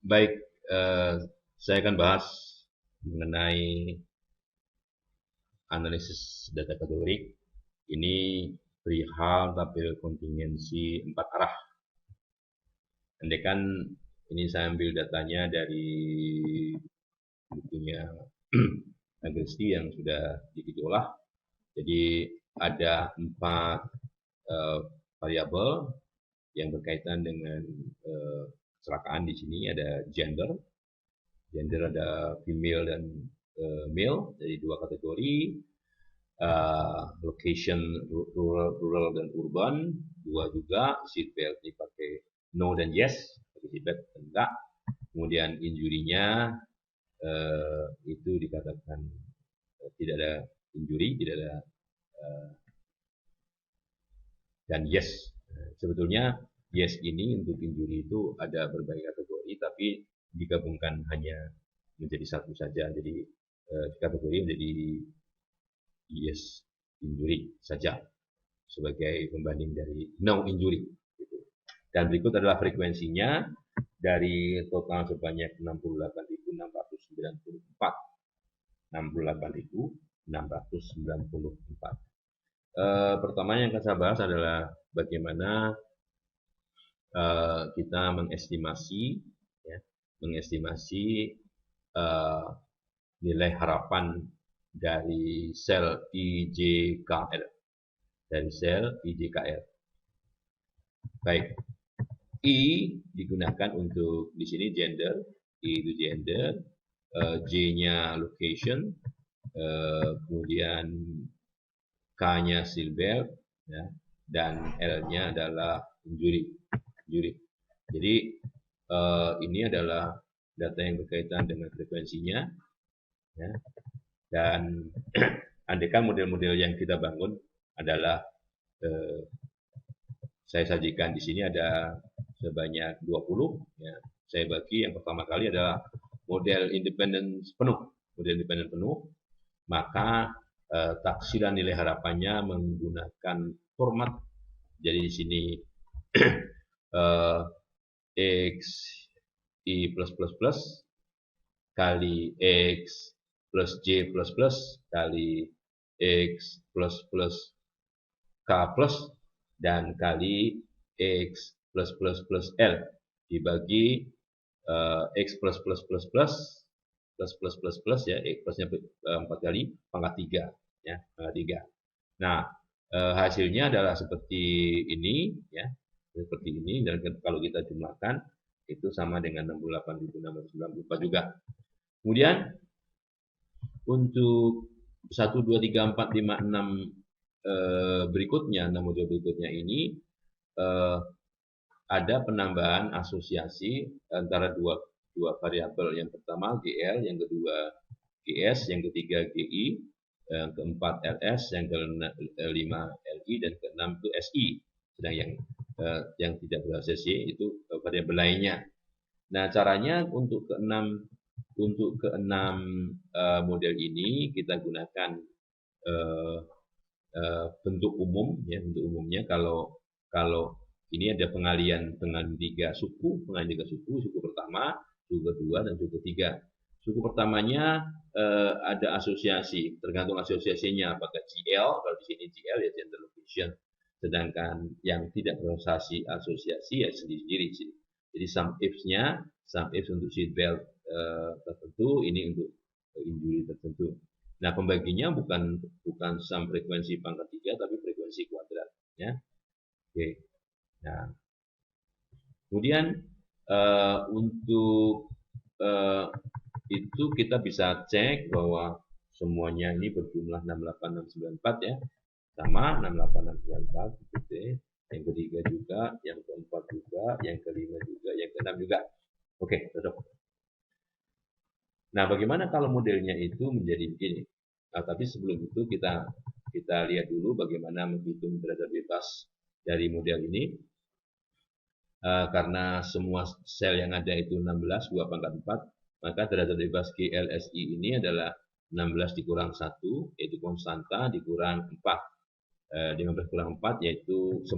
Baik, eh, saya akan bahas mengenai analisis data kategorik. Ini perihal tabel kontingensi 4 arah. Andai kan ini saya ambil datanya dari bukunya Agresti yang sudah diolah. Jadi ada 4 eh, variabel yang berkaitan dengan kecelakaan di sini. Ada gender ada female dan male, dari 2 kategori. Location rural dan urban 2 juga. Seatbelt dipakai no dan yes, pakai seatbelt enggak. Kemudian injurinya itu dikatakan tidak ada injury, tidak ada dan yes. Sebetulnya yes ini untuk injury itu ada berbagai kategori, tapi digabungkan hanya menjadi satu saja. Jadi kategori menjadi yes injury saja sebagai pembanding dari no injury. Gitu. Dan berikut adalah frekuensinya dari total sebanyak 68.694. 68.694. Pertama yang akan saya bahas adalah bagaimana kita mengestimasi, ya, mengestimasi uh, nilai harapan dari sel IJKL, dari sel IJKL. Baik, I digunakan untuk di sini gender, I itu gender, J-nya location, kemudian K-nya seatbelt, ya, dan L-nya adalah injury. Jadi ini adalah data yang berkaitan dengan frekuensinya, ya, dan andaikan model-model yang kita bangun adalah saya sajikan di sini ada sebanyak 20, ya. Saya bagi yang pertama kali adalah model independen penuh. Model independen penuh, maka taksiran nilai harapannya menggunakan format. Jadi di sini X I plus plus plus kali X plus J plus plus kali X plus plus K plus dan kali X plus plus plus L dibagi X plus plus plus plus plus plus plus plus, ya, X plusnya 4 kali pangkat 3, ya, pangkat 3. Nah, hasilnya adalah seperti ini, ya, seperti ini, dan kalau kita jumlahkan itu sama dengan 68.694 juga. Kemudian untuk 1, 2, 3, 4, 5, 6 berikutnya, 6 model berikutnya ini ada penambahan asosiasi antara dua variabel. Yang pertama GL, yang kedua GS, yang ketiga GI, yang keempat LS, yang kelima LI, dan keenam itu SI. Sedang yang tidak berasosiasi itu variabel lainnya. Nah, caranya untuk keenam model ini kita gunakan bentuk umum, ya, bentuk umumnya. Kalau ini ada pengalian 3 suku, suku pertama, suku kedua, dan suku ketiga. Suku pertamanya ada asosiasi, tergantung asosiasinya, apakah GL, kalau di sini GL ya gender location, sedangkan yang tidak berasosiasi ya sendiri-sendiri. Jadi sum ifs untuk seatbelt tertentu, ini untuk injury tertentu. Nah, pembaginya bukan sum frekuensi pangkat 3, tapi frekuensi kuadrat, ya. Oke. Nah, kemudian untuk itu kita bisa cek bahwa semuanya ini berjumlah 68694, ya. Sama 68694, gitu. Yang ketiga juga, yang keempat juga, yang kelima juga, yang keenam juga. Oke, cocok. Nah, bagaimana kalau modelnya itu menjadi begini? Nah, tapi sebelum itu kita lihat dulu bagaimana menghitung derajat bebas dari model ini. Karena semua sel yang ada itu 16, 2 pangkat 4, maka derajat bebas GLSI ini adalah 16 dikurang 1, yaitu konstanta, dikurang 4. 15 kurang 4 yaitu 11.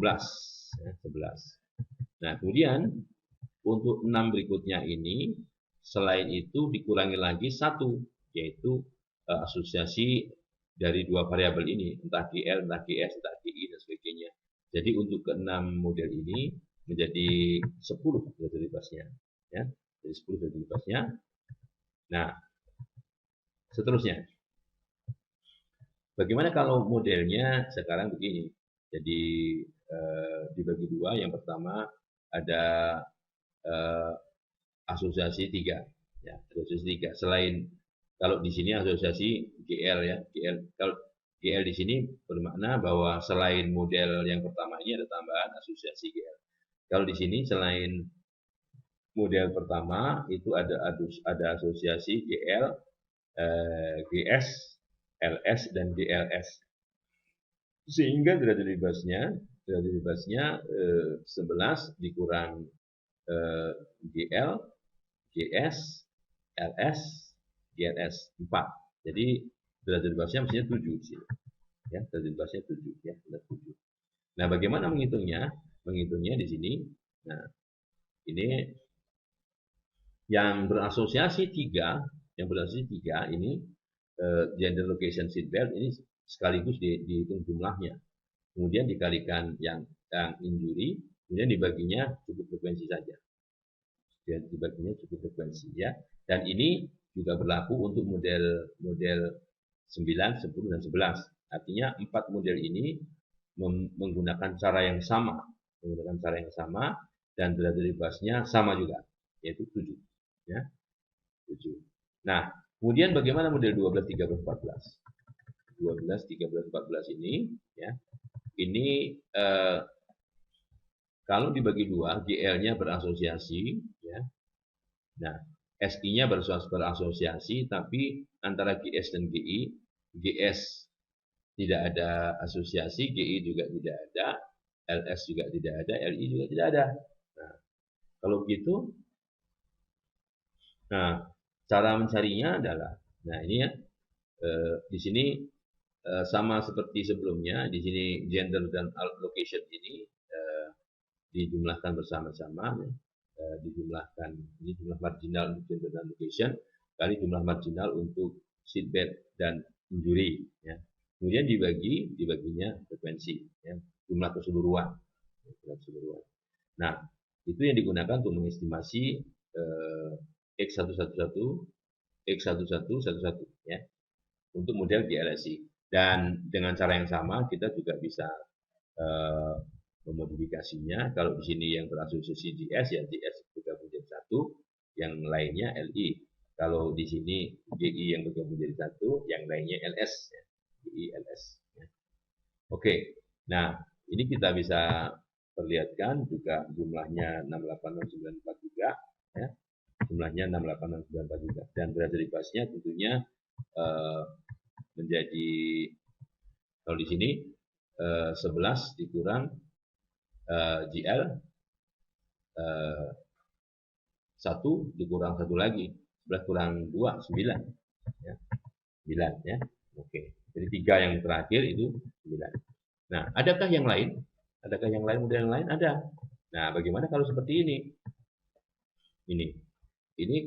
Ya, 11. Nah, kemudian untuk 6 berikutnya ini, selain itu dikurangi lagi 1, yaitu asosiasi dari 2 variabel ini, entah GL, entah GS, entah GI, dan sebagainya. Jadi untuk ke-6 model ini menjadi 10 derajat bebasnya. Ya, jadi 10 derajat bebasnya. Nah, seterusnya. Bagaimana kalau modelnya sekarang begini? Jadi dibagi dua. Yang pertama ada asosiasi 3. Ya, asosiasi 3. Selain kalau di sini asosiasi GL ya, GL. Kalau GL di sini bermakna bahwa selain model yang pertama ini ada tambahan asosiasi GL. Kalau di sini selain model pertama itu ada asosiasi GL, GS, LS, dan GLS. Sehingga derajat bebasnya 11 dikurang GL, GS, LS, GLS 4. Jadi derajat bebasnya mestinya 7 di sini. Ya, derajat bebasnya 7 ya, 7. Nah, bagaimana menghitungnya? Menghitungnya di sini. Nah, ini yang berasosiasi 3, ini gender location seatbelt ini sekaligus dihitung jumlahnya. Kemudian dikalikan yang injury, kemudian dibaginya cukup frekuensi saja. Dibaginya cukup frekuensi ya. Dan ini juga berlaku untuk model 9, 10, dan 11. Artinya 4 model ini menggunakan cara yang sama, dan derajat bebasnya sama juga, yaitu 7. Ya, 7. Nah, kemudian bagaimana model 12, 13, 14? 12, 13, 14 ini, ya, ini kalau dibagi 2, GL-nya berasosiasi, ya. Nah, SI-nya berasosiasi, tapi antara GS dan GI, GS tidak ada asosiasi, GI juga tidak ada, LS juga tidak ada, LI juga tidak ada. Nah, kalau begitu, nah, cara mencarinya adalah, nah ini ya, di sini sama seperti sebelumnya, di sini gender dan location ini dijumlahkan bersama-sama, dijumlahkan ini jumlah marginal untuk gender dan location kali jumlah marginal untuk seatbelt dan injury. Ya. Kemudian dibaginya frekuensi, ya, jumlah keseluruhan. Nah, itu yang digunakan untuk mengestimasi X111, X1111 ya, untuk model GLSI. Dan dengan cara yang sama kita juga bisa memodifikasinya. Kalau di sini yang berasosiasi GS ya GS bergabung jadi 1, yang lainnya LI. Kalau di sini GI yang bergabung jadi 1, yang lainnya LS ya. GI LS ya. Oke. Nah, ini kita bisa perlihatkan juga jumlahnya 68694 juga ya. Jumlahnya 68694 juga, dan derajat bebasnya tentunya menjadi, kalau di sini 11 dikurang GL 1 dikurang 1 lagi, 11 kurang 2 9 ya. 9 ya. Oke. Jadi 3 yang terakhir itu 9. Nah, adakah yang lain? Adakah yang lain, model yang lain? Ada. Nah, bagaimana kalau seperti ini? Ini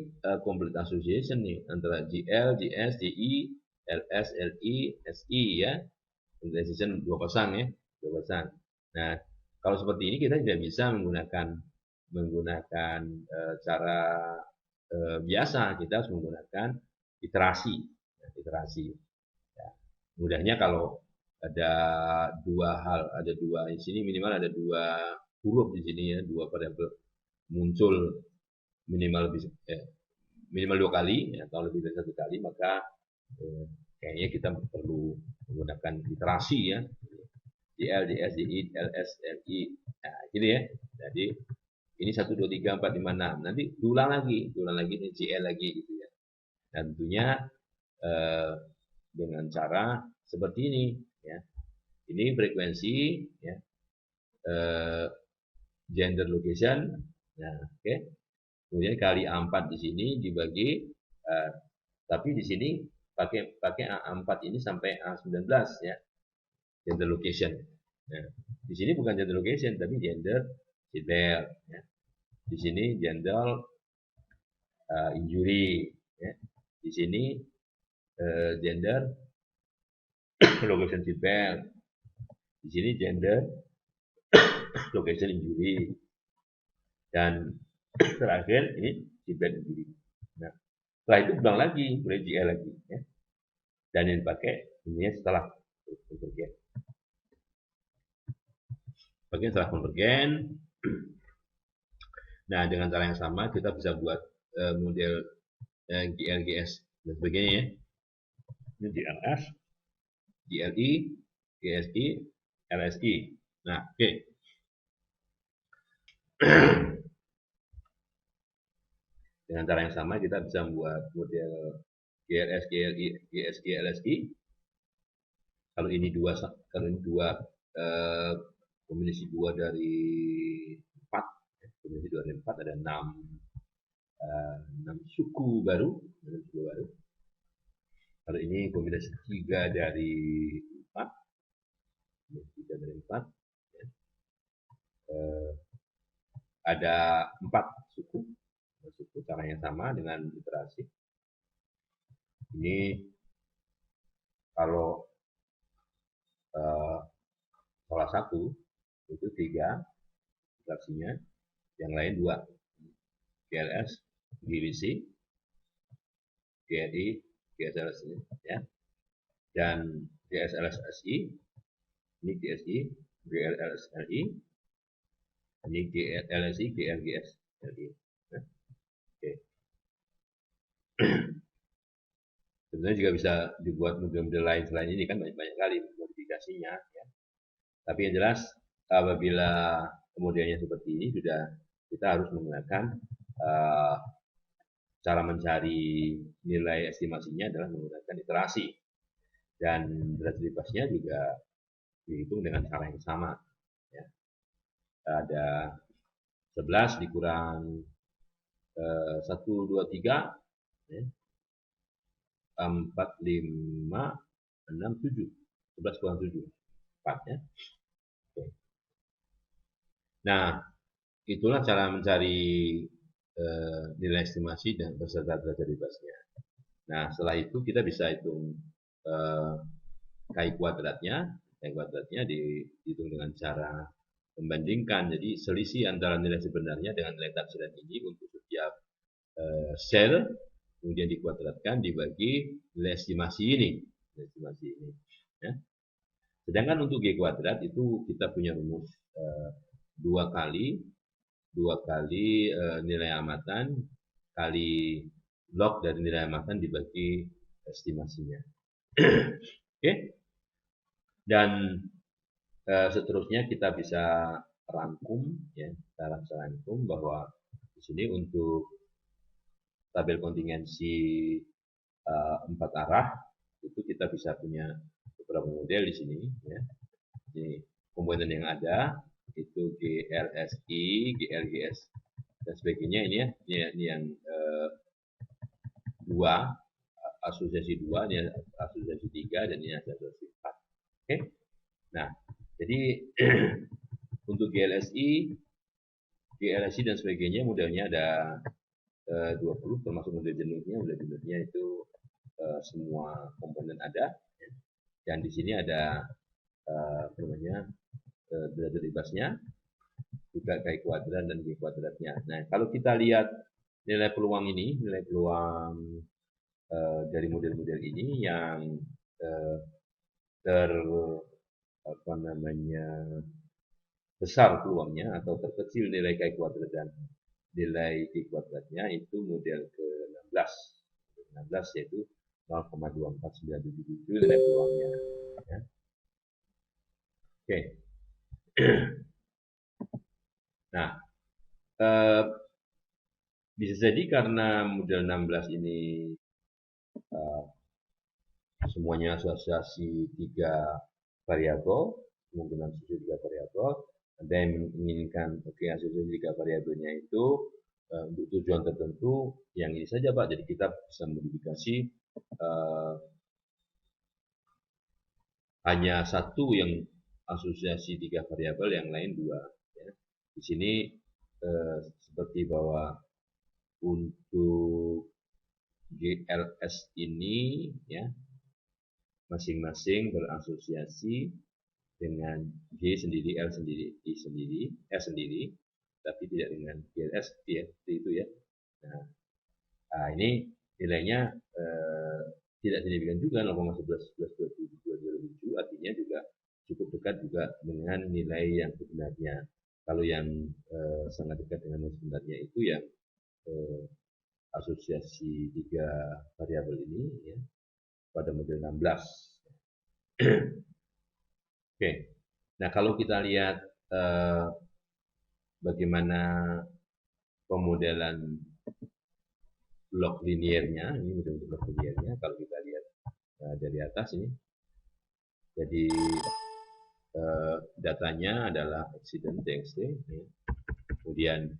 complete association nih antara GL, GS, GI, LS, LI, SI ya. Association 2 pasang ya, 2 pasang. Nah, kalau seperti ini kita tidak bisa menggunakan cara biasa, kita harus menggunakan iterasi. Ya. Mudahnya kalau ada ada dua di sini, minimal ada 2 huruf di sini ya, 2 variabel muncul minimal 2 kali atau lebih dari 1 kali, maka kayaknya kita perlu menggunakan iterasi ya. GL, GS, GI, LS, LI. Nah, gini ya. Jadi ini 1, 2, 3, 4, 5, 6. Nanti diulang lagi ini GL lagi gitu ya. Nah, tentunya dengan cara seperti ini ya. Ini frekuensi ya. Gender location. Nah, oke. Kemudian kali A4 di sini dibagi tapi di sini pakai A4 ini sampai A19 ya. Gender location. Nah, di sini bukan gender location tapi gender seatbelt ya. Di sini gender injury, ya. Di sini gender location seatbelt. Di sini gender location injury. Dan terakhir ini seatbelt injury. Nah, setelah itu ulang lagi, boleh GL lagi, ya. Dan yang dipakai ini setelah konvergen. Bagian setelah konvergen. Nah, dengan cara yang sama kita bisa buat model GLGS dan sebagainya, ya. Ini GLS, GLI, GSI, LSI. Nah, oke. Dengan cara yang sama kita bisa membuat model GLS, GLI, GSI, LSI. Kalau ini dua kombinasi 2 dari 4, kombinasi 2 dari 4 ada 6 suku baru. Kalau ini kombinasi 3 dari 4, 3 dari 4, ya. Ada 4 suku cara yang sama dengan iterasi. Ini kalau salah satu itu 3 iterasinya, yang lain 2, GLS, GLC, GLI, GSLSI, ya. Dan GSLSI, ini GSI, GLLSI, ini GLSI, GLGS, LI. Nah, oke. Sebenarnya juga bisa dibuat model-model lain selain ini, kan banyak kali modifikasinya, ya. Tapi yang jelas apabila modelnya seperti ini sudah kita harus menggunakan cara mencari nilai estimasinya adalah menggunakan iterasi, dan derajat bebasnya juga dihitung dengan cara yang sama, ya. Ada 11 dikurang 1, 2, 3, ya. 4, 5, 6, 7. 11 kurang 7, 4, ya. Oke. Nah, itulah cara mencari nilai estimasi dan beserta derajat bebasnya. Nah, setelah itu kita bisa hitung KI kuadratnya. KI kuadratnya dihitung dengan cara membandingkan. Jadi selisih antara nilai sebenarnya dengan nilai taksiran ini untuk setiap sel, kemudian dikuadratkan dibagi nilai estimasi ini. Nilai estimasi ini, ya. Sedangkan untuk G kuadrat itu kita punya rumus 2 kali nilai amatan kali log dari nilai amatan dibagi estimasinya. Oke. Dan seterusnya kita bisa rangkum, ya. Kita rangkum bahwa di sini untuk tabel kontingensi 4 arah itu kita bisa punya beberapa model di sini, ya. Ini komponen yang ada itu GLSI, GLGS dan sebagainya. Ini ya, ini yang 2, asosiasi 2, ini asosiasi 3, dan ini asosiasi 4. Oke. Nah, jadi untuk GLSI dan sebagainya modelnya ada 20, termasuk model jenuhnya. Model jenuhnya itu semua komponen ada, ya. Dan di sini ada derajat bebasnya, juga KI kuadrat dan G kuadratnya. Nah, kalau kita lihat nilai peluang ini, nilai peluang dari model-model ini yang besar peluangnya atau terkecil nilai KI kuadrat dan nilai G kuadratnya itu model ke-16. 16 yaitu 0,24977 nilai peluangnya, ya. Oke. Nah, bisa jadi karena model 16 ini semuanya asosiasi 3 variabel, kemungkinan asosiasi 3 variabel. Ada yang menginginkan asosiasi 3 variabelnya itu untuk tujuan tertentu yang ini saja, Pak. Jadi kita bisa modifikasi hanya satu yang asosiasi 3 variabel, yang lain 2, ya. Di sini seperti bahwa untuk GLS ini ya masing-masing berasosiasi dengan G sendiri, L sendiri, I sendiri, S sendiri, tapi tidak dengan GLS ya, seperti itu ya. Nah, ini nilainya tidak signifikan juga 0,11 artinya juga cukup dekat juga dengan nilai yang sebenarnya. Kalau yang sangat dekat dengan yang sebenarnya itu yang asosiasi tiga variabel ini ya, pada model 16. Oke. Nah, kalau kita lihat bagaimana pemodelan blok liniernya, ini model blok liniernya kalau kita lihat dari atas ini. Jadi datanya adalah accident txt, ya. Kemudian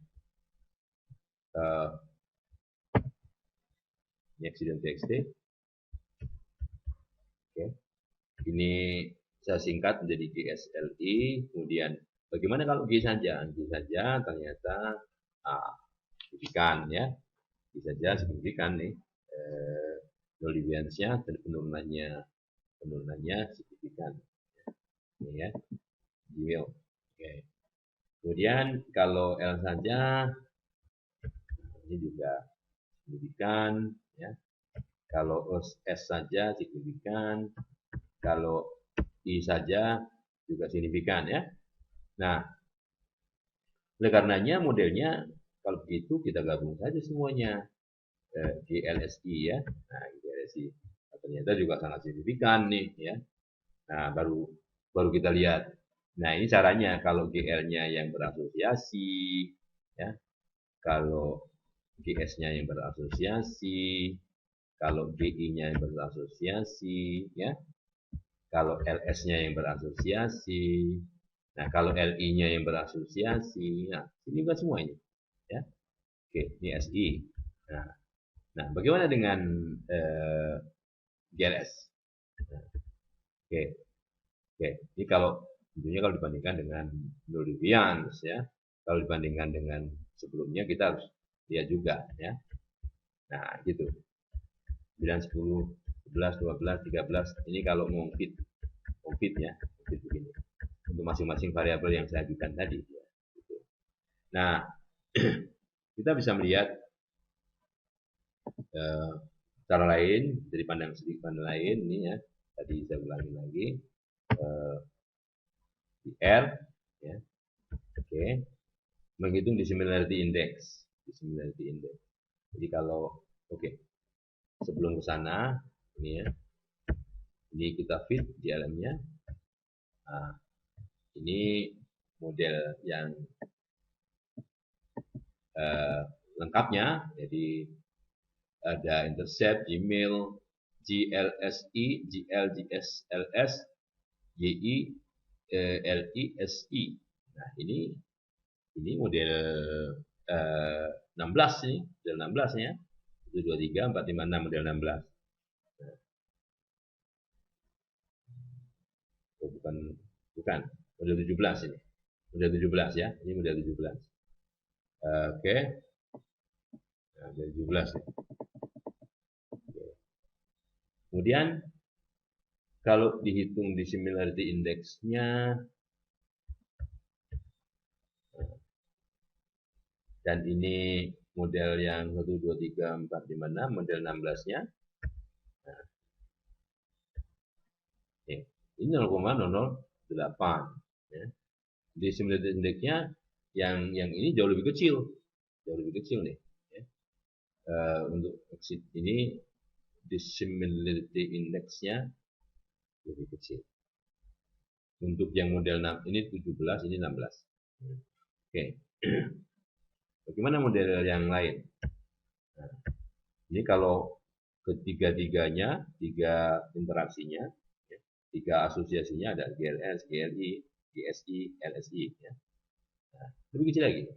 ini accident txt. Oke. Ini saya singkat menjadi GSLI. Kemudian bagaimana kalau G saja? G saja ternyata signifikan ya. G saja signifikan nih. Nol deviance-nya dan penurunannya signifikan. Ini ya. Gmail. Oke. Kemudian kalau L saja ini juga signifikan ya. Kalau S saja signifikan, kalau I saja juga signifikan ya. Nah, oleh karenanya modelnya kalau begitu kita gabung saja semuanya GLSI ya. Nah, GLSI ternyata juga sangat signifikan nih ya. Nah, baru kita lihat. Nah, ini caranya kalau GL-nya yang berasosiasi ya. Kalau GS-nya yang berasosiasi, kalau GI-nya yang berasosiasi ya. Kalau LS-nya yang berasosiasi, nah kalau LI-nya yang berasosiasi, nah ini bukan semua ini, ya. Oke, ini SI. Nah bagaimana dengan GLS? Nah, oke, ini kalau tentunya kalau dibandingkan dengan nol deviance ya, kalau dibandingkan dengan sebelumnya kita harus lihat juga ya. Nah gitu, 9, 10, 11, 12, 13, ini kalau mau fit ya, fit begini. Untuk masing-masing variabel yang saya ajukan tadi. Ya. Gitu. Nah, kita bisa melihat cara lain dari sudut pandang lain ini ya. Tadi saya ulangi lagi di R, ya. Oke, menghitung dissimilarity index, Jadi kalau sebelum ke sana ini ya, ini kita fit di dalamnya. Nah, ini model yang lengkapnya, jadi ada intercept, Gmail, GLSI, GLGSLS, GI, LI, SI. Nah ini model 16 nih, model 16 ya. 1, 2, 3, 4, 5, 6 model 16. Nah, bukan model 17 ini. Model 17 ya, ini model 17. Oke. Nah, model 17 nih. Kemudian kalau dihitung dissimilarity index-nya dan ini model yang 1, 2, 3, 4, 5, 6 model 16-nya. Nah, ini 0,008 ya. Dissimilarity index-nya yang ini jauh lebih kecil nih ya. Untuk exit ini dissimilarity index-nya lebih kecil. Untuk yang model 6 ini 17, ini 16. Oke. Bagaimana model yang lain? Nah, ini kalau ketiga-tiganya, tiga interaksinya, ya, tiga asosiasinya ada GLS, GLI, GSI, LSI. Ya. Nah, lebih kecil lagi. Ya.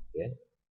Oke.